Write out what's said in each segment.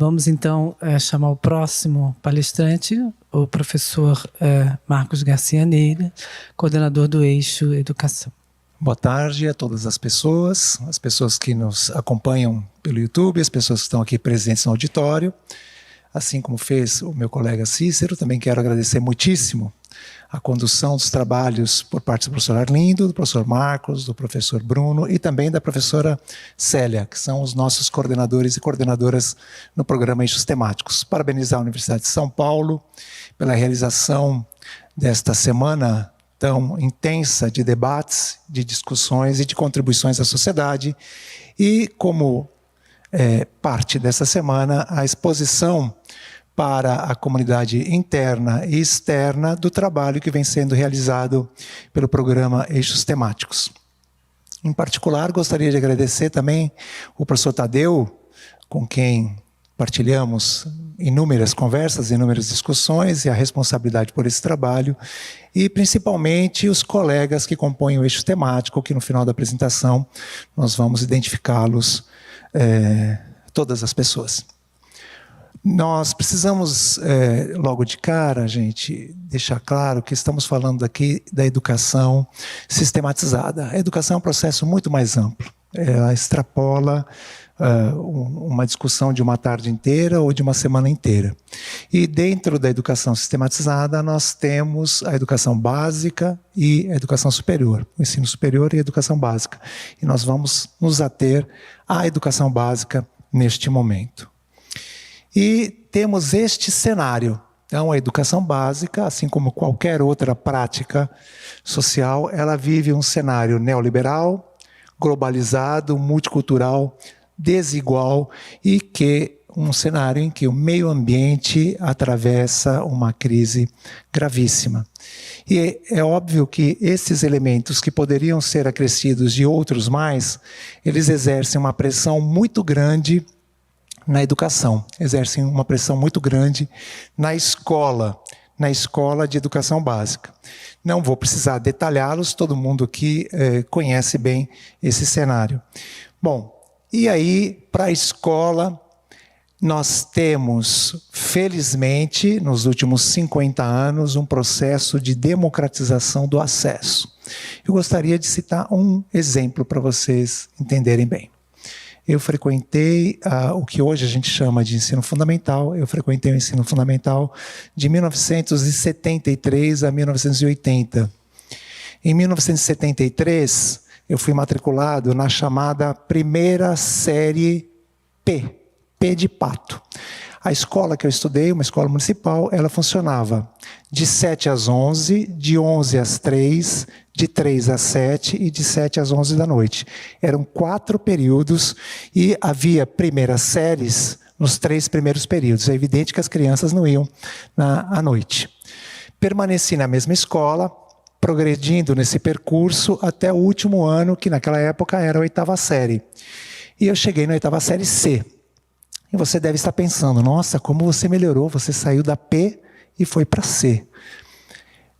Vamos então chamar o próximo palestrante, o professor Marcos Garcia Neira, coordenador do Eixo Educação. Boa tarde a todas as pessoas que nos acompanham pelo YouTube, as pessoas que estão aqui presentes no auditório. Assim como fez o meu colega Cícero, também quero agradecer muitíssimo a condução dos trabalhos por parte do professor Arlindo, do professor Marcos, do professor Bruno e também da professora Célia, que são os nossos coordenadores e coordenadoras no programa Eixos Temáticos. Parabenizar a Universidade de São Paulo pela realização desta semana tão intensa de debates, de discussões e de contribuições à sociedade. E como parte dessa semana, a exposição para a comunidade interna e externa do trabalho que vem sendo realizado pelo programa Eixos Temáticos. Em particular, gostaria de agradecer também o professor Tadeu, com quem partilhamos inúmeras conversas, inúmeras discussões e a responsabilidade por esse trabalho, e principalmente os colegas que compõem o eixo temático, que no final da apresentação nós vamos identificá-los, todas as pessoas. Nós precisamos, logo de cara, gente, deixar claro que estamos falando aqui da educação sistematizada. A educação é um processo muito mais amplo. Ela extrapola uma discussão de uma tarde inteira ou de uma semana inteira. E dentro da educação sistematizada, nós temos a educação básica e a educação superior, o ensino superior e a educação básica. E nós vamos nos ater à educação básica neste momento. E temos este cenário. Então, a educação básica, assim como qualquer outra prática social, ela vive um cenário neoliberal, globalizado, multicultural, desigual e um cenário em que o meio ambiente atravessa uma crise gravíssima. E é óbvio que esses elementos que poderiam ser acrescidos de outros mais, eles exercem uma pressão muito grande na educação, exercem uma pressão muito grande na escola de educação básica. Não vou precisar detalhá-los, todo mundo aqui conhece bem esse cenário. Bom, e aí, para a escola, nós temos, felizmente, nos últimos 50 anos, um processo de democratização do acesso. Eu gostaria de citar um exemplo para vocês entenderem bem. Eu frequentei o que hoje a gente chama de ensino fundamental. Eu frequentei o ensino fundamental de 1973 a 1980. Em 1973, eu fui matriculado na chamada primeira série P de pato. A escola que eu estudei, uma escola municipal, ela funcionava de 7 às 11, de 11 às 3, de 3 às 7 e de 7 às 11 da noite. Eram 4 períodos e havia primeiras séries nos 3 primeiros períodos. É evidente que as crianças não iam à noite. Permaneci na mesma escola, progredindo nesse percurso até o último ano, que naquela época era a 8ª série. E eu cheguei na 8ª série C. E você deve estar pensando, nossa, como você melhorou, você saiu da P e foi para C.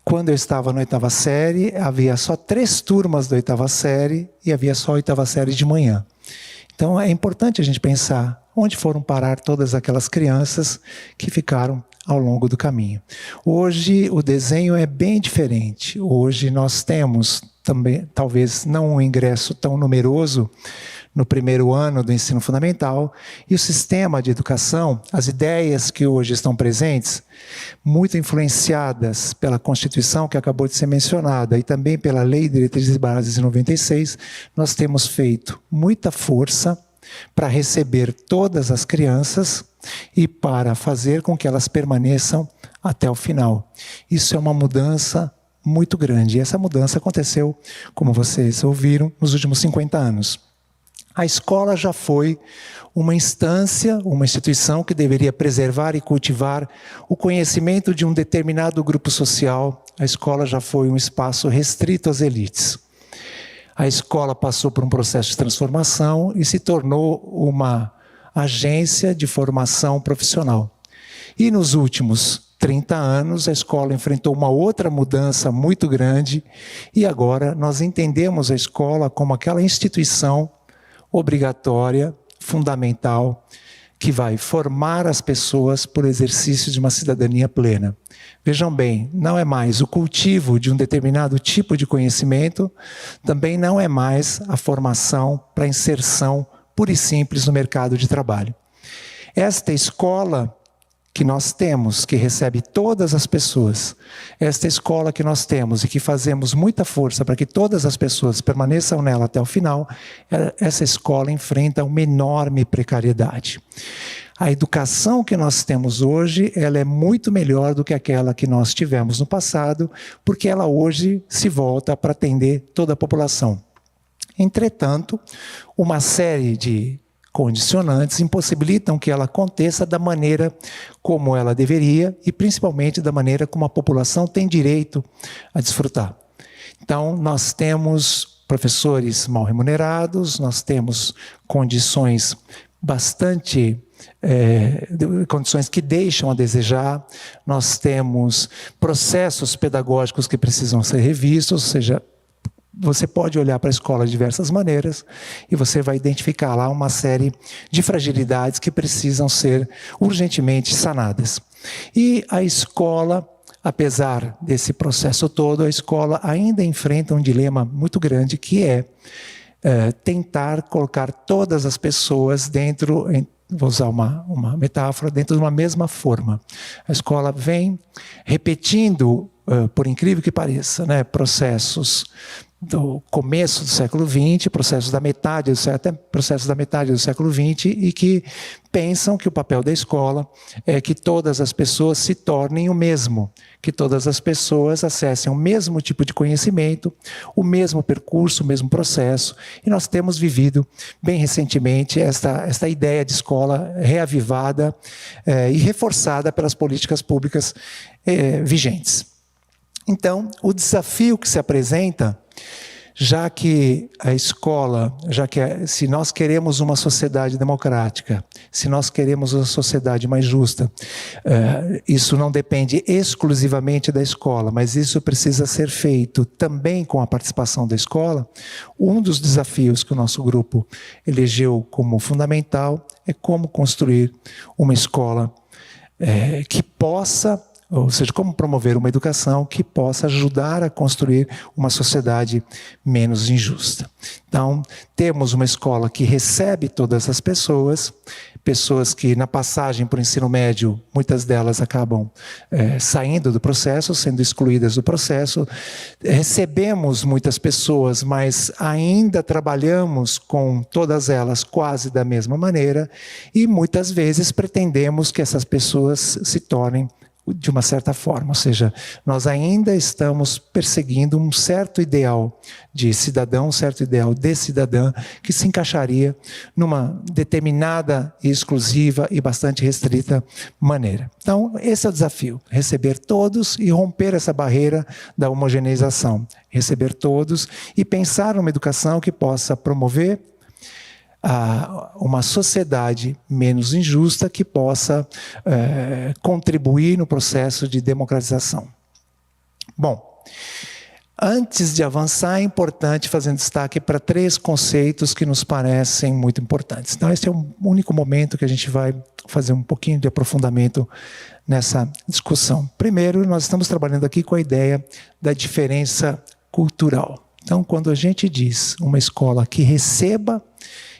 Quando eu estava na 8ª série, havia só 3 turmas da 8ª série e havia só a 8ª série de manhã. Então é importante a gente pensar onde foram parar todas aquelas crianças que ficaram ao longo do caminho. Hoje o desenho é bem diferente. Hoje nós temos também, talvez não um ingresso tão numeroso no primeiro ano do ensino fundamental, e o sistema de educação, as ideias que hoje estão presentes, muito influenciadas pela Constituição, que acabou de ser mencionada, e também pela Lei de Diretrizes e Bases de 96, nós temos feito muita força para receber todas as crianças e para fazer com que elas permaneçam até o final. Isso é uma mudança muito grande, e essa mudança aconteceu, como vocês ouviram, nos últimos 50 anos. A escola já foi uma instância, uma instituição que deveria preservar e cultivar o conhecimento de um determinado grupo social. A escola já foi um espaço restrito às elites. A escola passou por um processo de transformação e se tornou uma agência de formação profissional. E nos últimos 30 anos, a escola enfrentou uma outra mudança muito grande e agora nós entendemos a escola como aquela instituição obrigatória, fundamental, que vai formar as pessoas por exercício de uma cidadania plena. Vejam bem, não é mais o cultivo de um determinado tipo de conhecimento, também não é mais a formação para inserção pura e simples no mercado de trabalho. Esta escola que nós temos, que recebe todas as pessoas, esta escola que nós temos e que fazemos muita força para que todas as pessoas permaneçam nela até o final, essa escola enfrenta uma enorme precariedade. A educação que nós temos hoje, ela é muito melhor do que aquela que nós tivemos no passado, porque ela hoje se volta para atender toda a população. Entretanto, uma série de condicionantes impossibilitam que ela aconteça da maneira como ela deveria e principalmente da maneira como a população tem direito a desfrutar. Então, nós temos professores mal remunerados, nós temos condições condições que deixam a desejar, nós temos processos pedagógicos que precisam ser revistos, ou seja, você pode olhar para a escola de diversas maneiras e você vai identificar lá uma série de fragilidades que precisam ser urgentemente sanadas. E a escola, apesar desse processo todo, a escola ainda enfrenta um dilema muito grande, que é tentar colocar todas as pessoas dentro, vou usar uma metáfora, dentro de uma mesma forma. A escola vem repetindo, por incrível que pareça, processos do começo do século XX, processos da metade do século XX, e que pensam que o papel da escola é que todas as pessoas se tornem o mesmo, que todas as pessoas acessem o mesmo tipo de conhecimento, o mesmo percurso, o mesmo processo, e nós temos vivido bem recentemente esta ideia de escola reavivada e reforçada pelas políticas públicas vigentes. Então, o desafio que se apresenta, já que a escola, se nós queremos uma sociedade democrática, se nós queremos uma sociedade mais justa, isso não depende exclusivamente da escola, mas isso precisa ser feito também com a participação da escola. Um dos desafios que o nosso grupo elegeu como fundamental é como construir uma escola que possa, ou seja, como promover uma educação que possa ajudar a construir uma sociedade menos injusta. Então, temos uma escola que recebe todas as pessoas que na passagem para o ensino médio, muitas delas acabam saindo do processo, sendo excluídas do processo. Recebemos muitas pessoas, mas ainda trabalhamos com todas elas quase da mesma maneira, e muitas vezes pretendemos que essas pessoas se tornem de uma certa forma, ou seja, nós ainda estamos perseguindo um certo ideal de cidadão, um certo ideal de cidadã, que se encaixaria numa determinada, exclusiva e bastante restrita maneira. Então, esse é o desafio, receber todos e romper essa barreira da homogeneização, receber todos e pensar numa educação que possa promover uma sociedade menos injusta, que possa contribuir no processo de democratização. Bom, antes de avançar, é importante fazer um destaque para 3 conceitos que nos parecem muito importantes. Então, esse é o único momento que a gente vai fazer um pouquinho de aprofundamento nessa discussão. Primeiro, nós estamos trabalhando aqui com a ideia da diferença cultural. Então, quando a gente diz uma escola que receba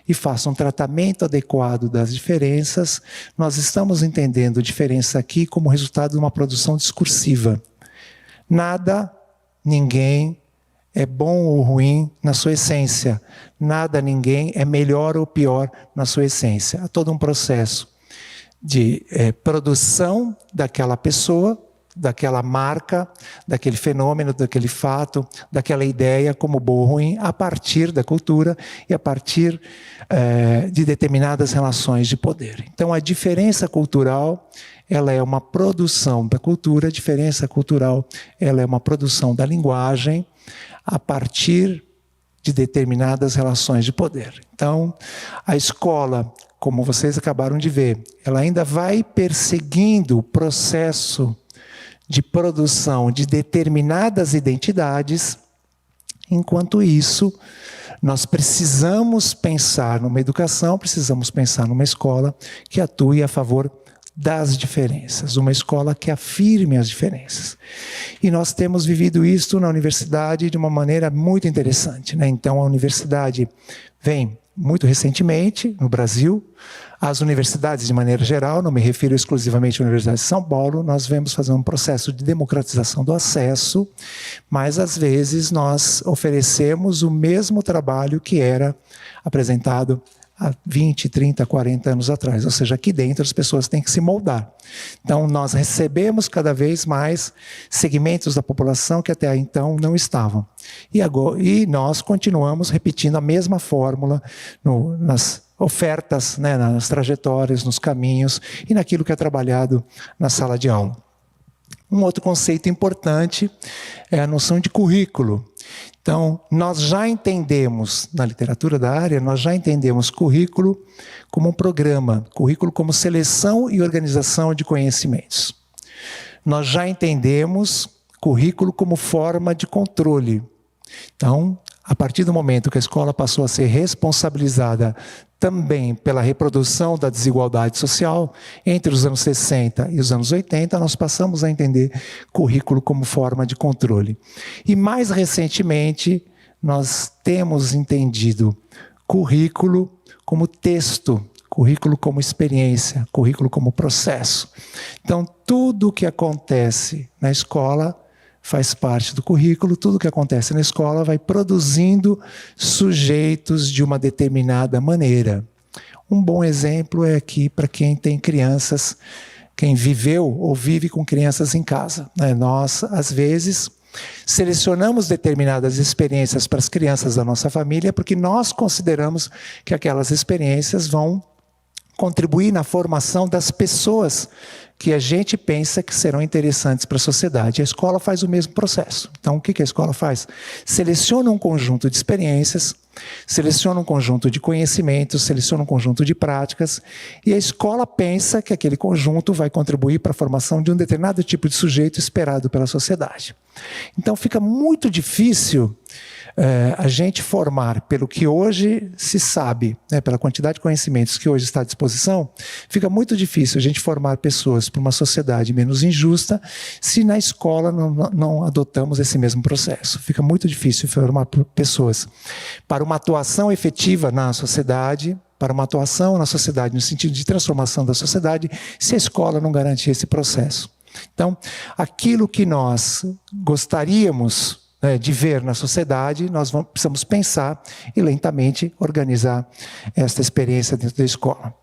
e faça um tratamento adequado das diferenças, nós estamos entendendo diferença aqui como resultado de uma produção discursiva. Nada, ninguém é bom ou ruim na sua essência. Nada, ninguém é melhor ou pior na sua essência. Há todo um processo de produção daquela pessoa, daquela marca, daquele fenômeno, daquele fato, daquela ideia como boa ou ruim, a partir da cultura e a partir de determinadas relações de poder. Então, a diferença cultural, ela é uma produção da cultura, a diferença cultural, ela é uma produção da linguagem a partir de determinadas relações de poder. Então, a escola, como vocês acabaram de ver, ela ainda vai perseguindo o processo de produção de determinadas identidades. Enquanto isso, Nós precisamos pensar numa educação, precisamos pensar numa escola que atue a favor das diferenças, uma escola que afirme as diferenças. E nós temos vivido isso na universidade de uma maneira muito interessante, né? Então, a universidade vem muito recentemente no Brasil. As universidades, de maneira geral, não me refiro exclusivamente à Universidade de São Paulo, nós vemos fazer um processo de democratização do acesso, mas às vezes nós oferecemos o mesmo trabalho que era apresentado há 20, 30, 40 anos atrás. Ou seja, aqui dentro as pessoas têm que se moldar. Então, nós recebemos cada vez mais segmentos da população que até então não estavam. E nós continuamos repetindo a mesma fórmula nas ofertas, né, nas trajetórias, nos caminhos e naquilo que é trabalhado na sala de aula. Um outro conceito importante é a noção de currículo. Então, nós já entendemos, na literatura da área, nós já entendemos currículo como um programa, currículo como seleção e organização de conhecimentos. Nós já entendemos currículo como forma de controle. Então, a partir do momento que a escola passou a ser responsabilizada também pela reprodução da desigualdade social, entre os anos 60 e os anos 80, nós passamos a entender currículo como forma de controle. E mais recentemente, nós temos entendido currículo como texto, currículo como experiência, currículo como processo. Então, tudo o que acontece na escola faz parte do currículo, tudo que acontece na escola vai produzindo sujeitos de uma determinada maneira. Um bom exemplo é aqui para quem tem crianças, quem viveu ou vive com crianças em casa, né? Nós, às vezes, selecionamos determinadas experiências para as crianças da nossa família porque nós consideramos que aquelas experiências vão contribuir na formação das pessoas que a gente pensa que serão interessantes para a sociedade. A escola faz o mesmo processo. Então, o que a escola faz? Seleciona um conjunto de experiências, seleciona um conjunto de conhecimentos, seleciona um conjunto de práticas, e a escola pensa que aquele conjunto vai contribuir para a formação de um determinado tipo de sujeito esperado pela sociedade. Então, fica muito difícil a gente formar, pelo que hoje se sabe, né, pela quantidade de conhecimentos que hoje está à disposição, fica muito difícil a gente formar pessoas para uma sociedade menos injusta se na escola não adotamos esse mesmo processo. Fica muito difícil formar pessoas para uma atuação efetiva na sociedade, para uma atuação na sociedade no sentido de transformação da sociedade, se a escola não garantir esse processo. Então, aquilo que nós gostaríamos de ver na sociedade, nós precisamos pensar e lentamente organizar esta experiência dentro da escola.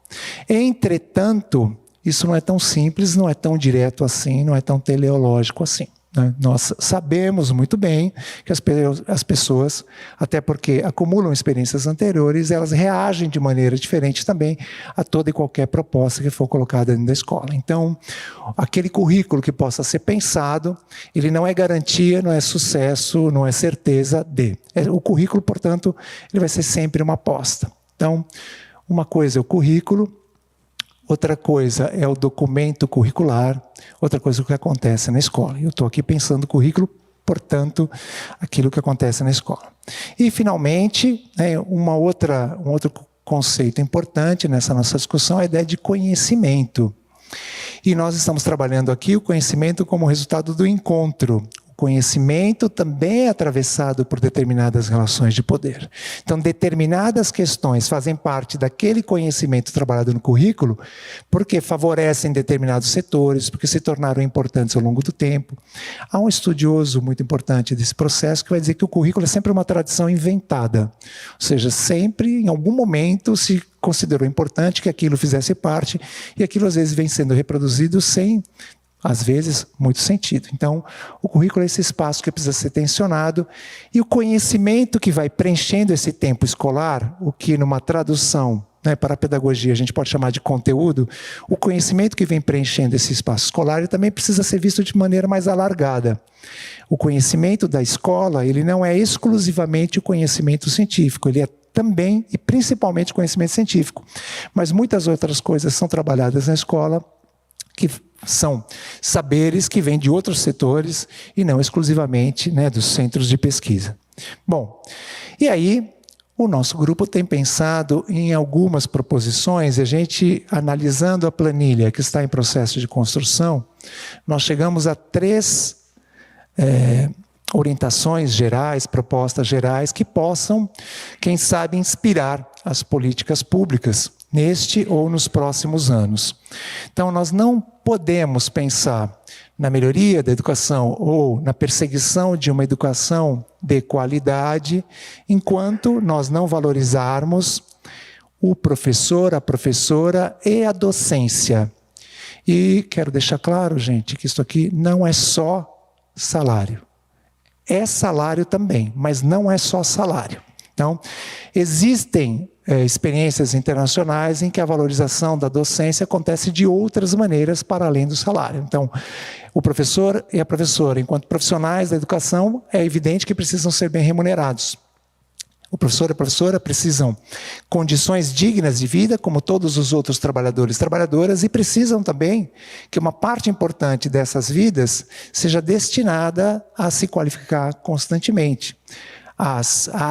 Entretanto, isso não é tão simples, não é tão direto assim, não é tão teleológico assim, né? Nós sabemos muito bem que as pessoas, até porque acumulam experiências anteriores, elas reagem de maneira diferente também a toda e qualquer proposta que for colocada dentro da escola. Então, aquele currículo que possa ser pensado, ele não é garantia, não é sucesso, não é certeza de. O currículo, portanto, ele vai ser sempre uma aposta. Então, uma coisa é o currículo, outra coisa é o documento curricular, outra coisa é o que acontece na escola. Eu estou aqui pensando currículo, portanto, aquilo que acontece na escola. E, finalmente, um outro conceito importante nessa nossa discussão é a ideia de conhecimento. E nós estamos trabalhando aqui o conhecimento como resultado do encontro. Conhecimento também é atravessado por determinadas relações de poder. Então, determinadas questões fazem parte daquele conhecimento trabalhado no currículo porque favorecem determinados setores, porque se tornaram importantes ao longo do tempo. Há um estudioso muito importante desse processo que vai dizer que o currículo é sempre uma tradição inventada. Ou seja, sempre, em algum momento, se considerou importante que aquilo fizesse parte e aquilo, às vezes, vem sendo reproduzido sem, às vezes, muito sentido. Então, o currículo é esse espaço que precisa ser tensionado e o conhecimento que vai preenchendo esse tempo escolar, o que numa tradução, para a pedagogia a gente pode chamar de conteúdo, o conhecimento que vem preenchendo esse espaço escolar ele também precisa ser visto de maneira mais alargada. O conhecimento da escola, ele não é exclusivamente o conhecimento científico, ele é também e principalmente o conhecimento científico. Mas muitas outras coisas são trabalhadas na escola que são saberes que vêm de outros setores e não exclusivamente dos centros de pesquisa. Bom, e aí O nosso grupo tem pensado em algumas proposições, e a gente, analisando a planilha que está em processo de construção, nós chegamos a 3 orientações gerais, propostas gerais, que possam, quem sabe, inspirar as políticas públicas neste ou nos próximos anos. Então, nós não podemos pensar na melhoria da educação ou na perseguição de uma educação de qualidade, enquanto nós não valorizarmos o professor, a professora e a docência. E quero deixar claro, gente, que isso aqui não é só salário. É salário também, mas não é só salário. Então, existem experiências internacionais em que a valorização da docência acontece de outras maneiras para além do salário. Então, o professor e a professora, enquanto profissionais da educação, é evidente que precisam ser bem remunerados. O professor e a professora precisam condições dignas de vida, como todos os outros trabalhadores e trabalhadoras, e precisam também que uma parte importante dessas vidas seja destinada a se qualificar constantemente, a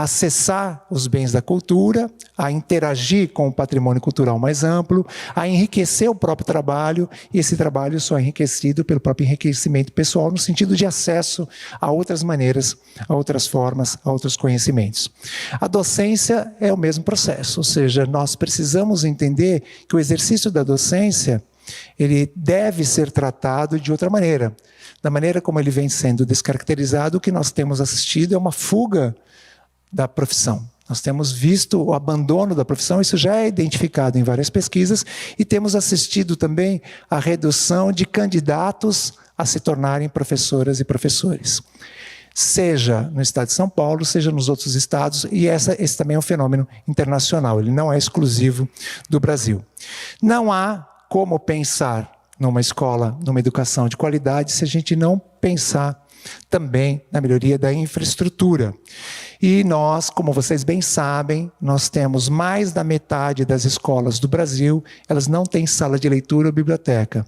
acessar os bens da cultura, a interagir com o patrimônio cultural mais amplo, a enriquecer o próprio trabalho, e esse trabalho só é enriquecido pelo próprio enriquecimento pessoal, no sentido de acesso a outras maneiras, a outras formas, a outros conhecimentos. A docência é o mesmo processo, ou seja, nós precisamos entender que o exercício da docência, ele deve ser tratado de outra maneira. Da maneira como ele vem sendo descaracterizado, o que nós temos assistido é uma fuga da profissão. Nós temos visto o abandono da profissão, isso já é identificado em várias pesquisas, e temos assistido também à redução de candidatos a se tornarem professoras e professores. Seja no estado de São Paulo, seja nos outros estados, e esse também é um fenômeno internacional, ele não é exclusivo do Brasil. Não há como pensar numa escola, numa educação de qualidade, se a gente não pensar também na melhoria da infraestrutura. E nós, como vocês bem sabem, nós temos mais da metade das escolas do Brasil, elas não têm sala de leitura ou biblioteca.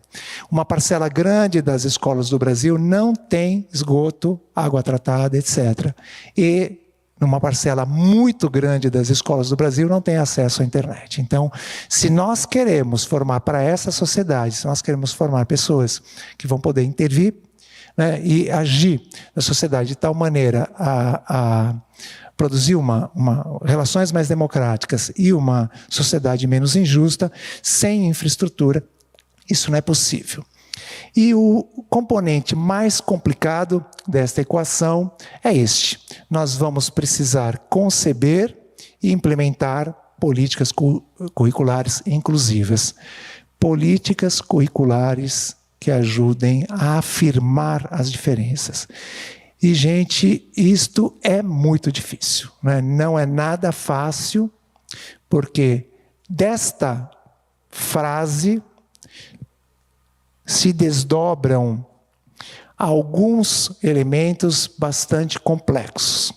Uma parcela grande das escolas do Brasil não tem esgoto, água tratada, etc. E numa parcela muito grande das escolas do Brasil não tem acesso à internet. Então, se nós queremos formar para essa sociedade, se nós queremos formar pessoas que vão poder intervir, né, e agir na sociedade de tal maneira a produzir relações mais democráticas e uma sociedade menos injusta, sem infraestrutura, isso não é possível. E o componente mais complicado desta equação é este. Nós vamos precisar conceber e implementar políticas curriculares inclusivas. Políticas curriculares que ajudem a afirmar as diferenças. E, gente, isto é muito difícil, né? Não é nada fácil, porque desta frase se desdobram alguns elementos bastante complexos.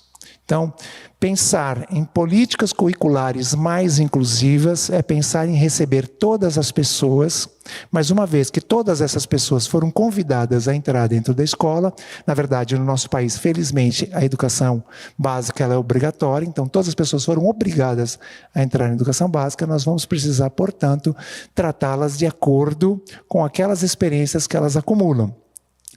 Então, pensar em políticas curriculares mais inclusivas é pensar em receber todas as pessoas, mas uma vez que todas essas pessoas foram convidadas a entrar dentro da escola, na verdade, no nosso país, felizmente, a educação básica ela é obrigatória, então todas as pessoas foram obrigadas a entrar na educação básica, nós vamos precisar, portanto, tratá-las de acordo com aquelas experiências que elas acumulam.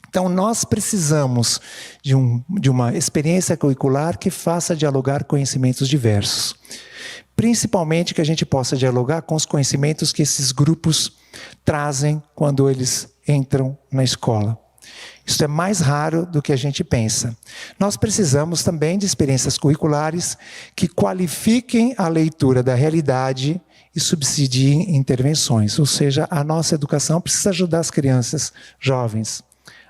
Então, nós precisamos de uma experiência curricular que faça dialogar conhecimentos diversos. Principalmente que a gente possa dialogar com os conhecimentos que esses grupos trazem quando eles entram na escola. Isso é mais raro do que a gente pensa. Nós precisamos também de experiências curriculares que qualifiquem a leitura da realidade e subsidiem intervenções. Ou seja, a nossa educação precisa ajudar as crianças, jovens,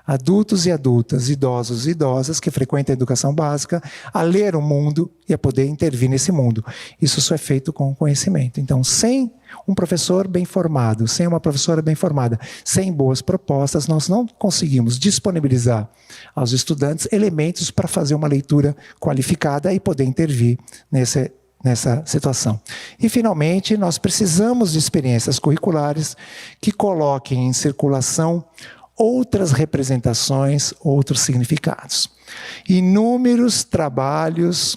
adultos e adultas, idosos e idosas que frequentam a educação básica, a ler o mundo e a poder intervir nesse mundo. Isso só é feito com conhecimento. Então, sem um professor bem formado, sem uma professora bem formada, sem boas propostas, nós não conseguimos disponibilizar aos estudantes elementos para fazer uma leitura qualificada e poder intervir nessa situação. E, finalmente, nós precisamos de experiências curriculares que coloquem em circulação outras representações, outros significados. Inúmeros trabalhos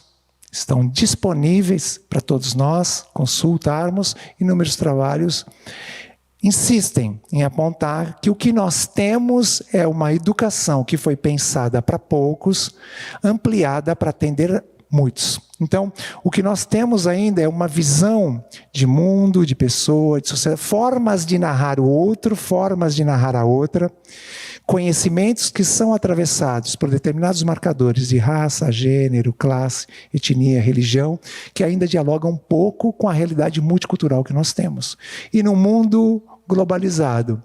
estão disponíveis para todos nós consultarmos. Inúmeros trabalhos insistem em apontar que o que nós temos é uma educação que foi pensada para poucos, ampliada para atender muitos. Então, o que nós temos ainda é uma visão de mundo, de pessoa, de sociedade, formas de narrar o outro, formas de narrar a outra, conhecimentos que são atravessados por determinados marcadores de raça, gênero, classe, etnia, religião, que ainda dialogam um pouco com a realidade multicultural que nós temos. E num mundo globalizado,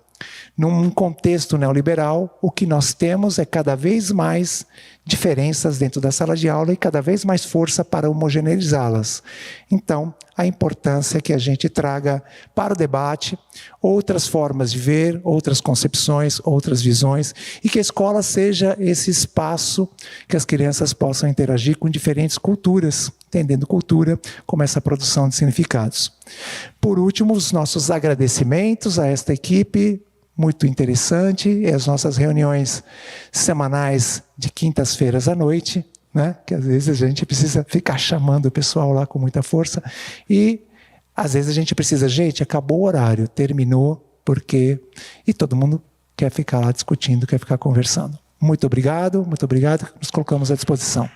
num contexto neoliberal, o que nós temos é cada vez mais diferenças dentro da sala de aula e cada vez mais força para homogeneizá-las. Então, a importância que a gente traga para o debate outras formas de ver, outras concepções, outras visões, e que a escola seja esse espaço que as crianças possam interagir com diferentes culturas, entendendo cultura como essa produção de significados. Por último, os nossos agradecimentos a esta equipe, muito interessante, é as nossas reuniões semanais de quintas-feiras à noite, né? Que às vezes a gente precisa ficar chamando o pessoal lá com muita força, e às vezes a gente precisa, gente, acabou o horário, terminou, porque... E todo mundo quer ficar lá discutindo, quer ficar conversando. Muito obrigado, nos colocamos à disposição.